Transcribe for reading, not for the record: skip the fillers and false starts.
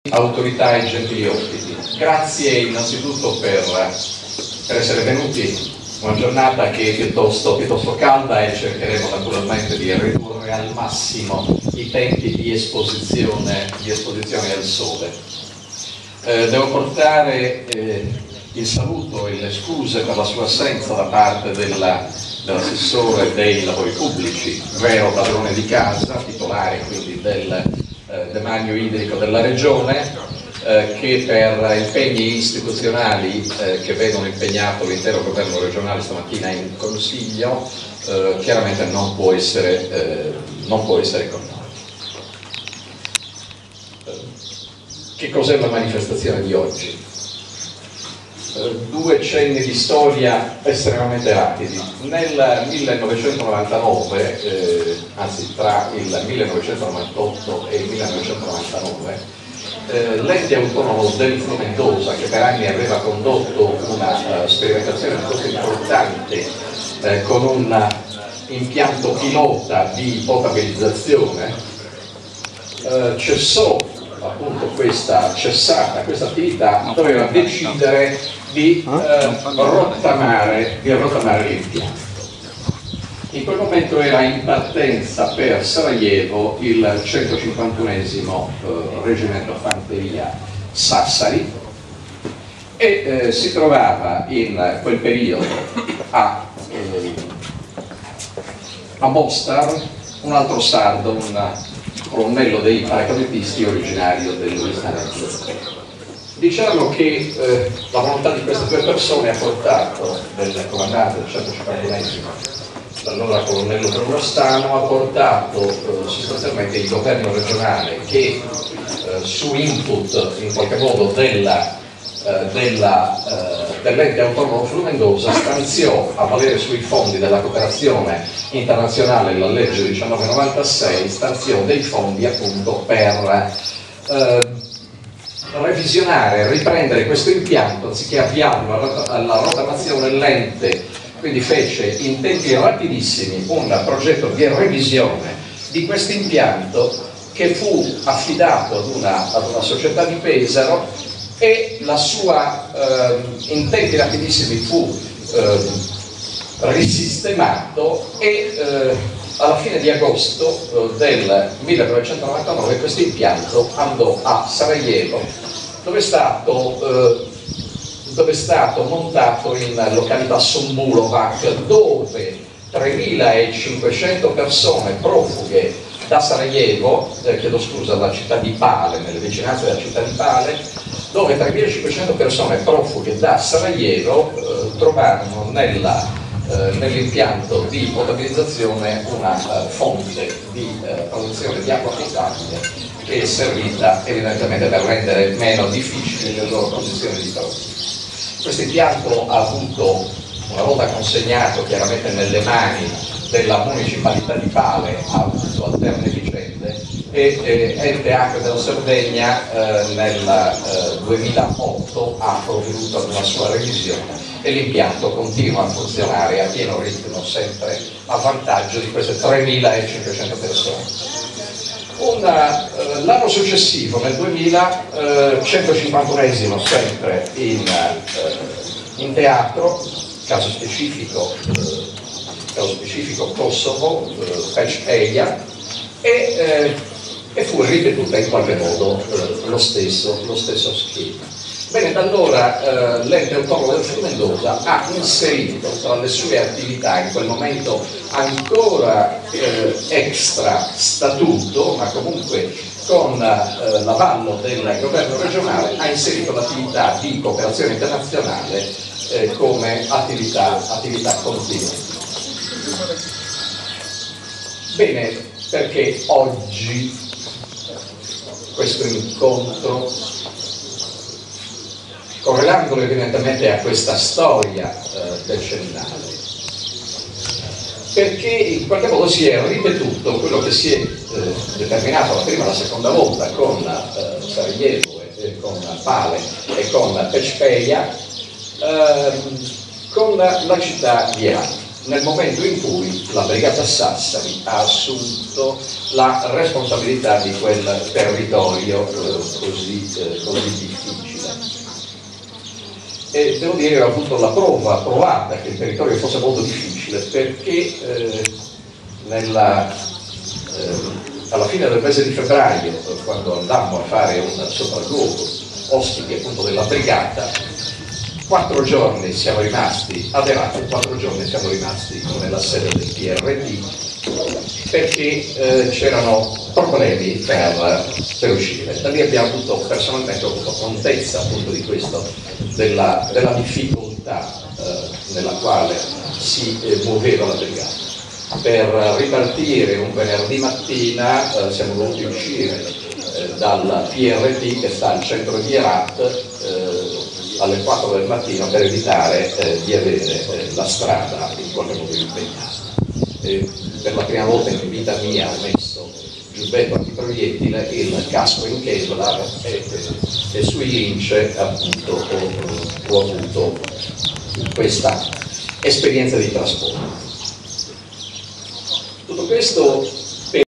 Autorità e gentili ospiti, grazie innanzitutto per essere venuti. Una giornata che è piuttosto calda e cercheremo naturalmente di ridurre al massimo i tempi di esposizione al sole. Devo portare il saluto e le scuse per la sua assenza da parte dell'assessore dei lavori pubblici, vero padrone di casa, titolare quindi del demanio idrico della Regione, che per impegni istituzionali che vedono impegnato l'intero governo regionale stamattina in consiglio, chiaramente non può essere con noi. Che cos'è la manifestazione di oggi? Due cenni di storia estremamente rapidi. Nel 1999, anzi tra il 1998 e il 1999, l'ente autonomo del Flumendosa, che per anni aveva condotto una sperimentazione molto importante con un impianto pilota di potabilizzazione, cessata questa attività, doveva decidere di rottamare l'impianto. In quel momento era in partenza per Sarajevo il 151esimo Reggimento Fanteria Sassari e si trovava in quel periodo a Mostar un altro sardo, un colonnello dei paracadutisti originario del Luis D'Arezzo. Diciamo che la volontà di queste due persone ha portato, del comandante del 151esimo, l'allora colonnello Brunostano, ha portato sostanzialmente il governo regionale che su input in qualche modo dell'ente autonomo Flumendosa stanziò, a valere sui fondi della cooperazione internazionale, la legge 1996, stanziò dei fondi appunto per revisionare, riprendere questo impianto, anziché avviarlo alla rottamazione. L'ente quindi fece in tempi rapidissimi un progetto di revisione di questo impianto che fu affidato ad una società di Pesaro e la sua in tempi rapidissimi fu risistemato e alla fine di agosto del 1999 questo impianto andò a Sarajevo, dove è stato montato in località Sombulovac, dove 3.500 persone profughe da Sarajevo, dalla città di Pale, nelle vicinanze della città di Pale, dove 3.500 persone profughe da Sarajevo trovarono nell'impianto di potabilizzazione una fonte di produzione di acqua potabile che è servita evidentemente per rendere meno difficili le loro condizioni di vita. Questo impianto ha avuto, una volta consegnato chiaramente nelle mani della municipalità di Pale, ha avuto alterne vicende e Ente Acque della Sardegna nel 2008 ha provveduto ad una sua revisione e l'impianto continua a funzionare a pieno ritmo, sempre a vantaggio di queste 3.500 persone. L'anno successivo, nel 2000, 151esimo sempre in teatro, caso specifico Kosovo, Pečeja, e fu ripetuta in qualche modo lo stesso schema. Bene, da allora l'ente autonomo del Flumendosa ha inserito tra le sue attività, in quel momento ancora extra statuto, ma comunque con l'avallo del governo regionale, ha inserito l'attività di cooperazione internazionale come attività continua. Bene, perché oggi questo incontro, correlandolo evidentemente a questa storia decennale, perché in qualche modo si è ripetuto quello che si è determinato la prima e la seconda volta con Sarajevo e con Pale e con Pečeja, con la città di Herat. nel momento in cui la Brigata Sassari ha assunto la responsabilità di quel territorio così difficile. E devo dire che ho avuto la prova provata che il territorio fosse molto difficile, perché alla fine del mese di febbraio, quando andammo a fare un sopralluogo ospiti appunto della brigata, 4 giorni siamo rimasti ad Herat, 4 giorni siamo rimasti nella sede del PRT, perché c'erano problemi per uscire. Da lì personalmente ho avuto contezza appunto di questo, della difficoltà nella quale si muoveva la brigata. Per ripartire un venerdì mattina siamo dovuti uscire dal PRT che sta al centro di Herat alle 4 del mattino per evitare di avere la strada in qualche modo impegnata. Per la prima volta in vita mia ho messo giubbetto antiproiettile, il casco in Kevlar e sui lince appunto ho avuto questa esperienza di trasporto. Tutto questo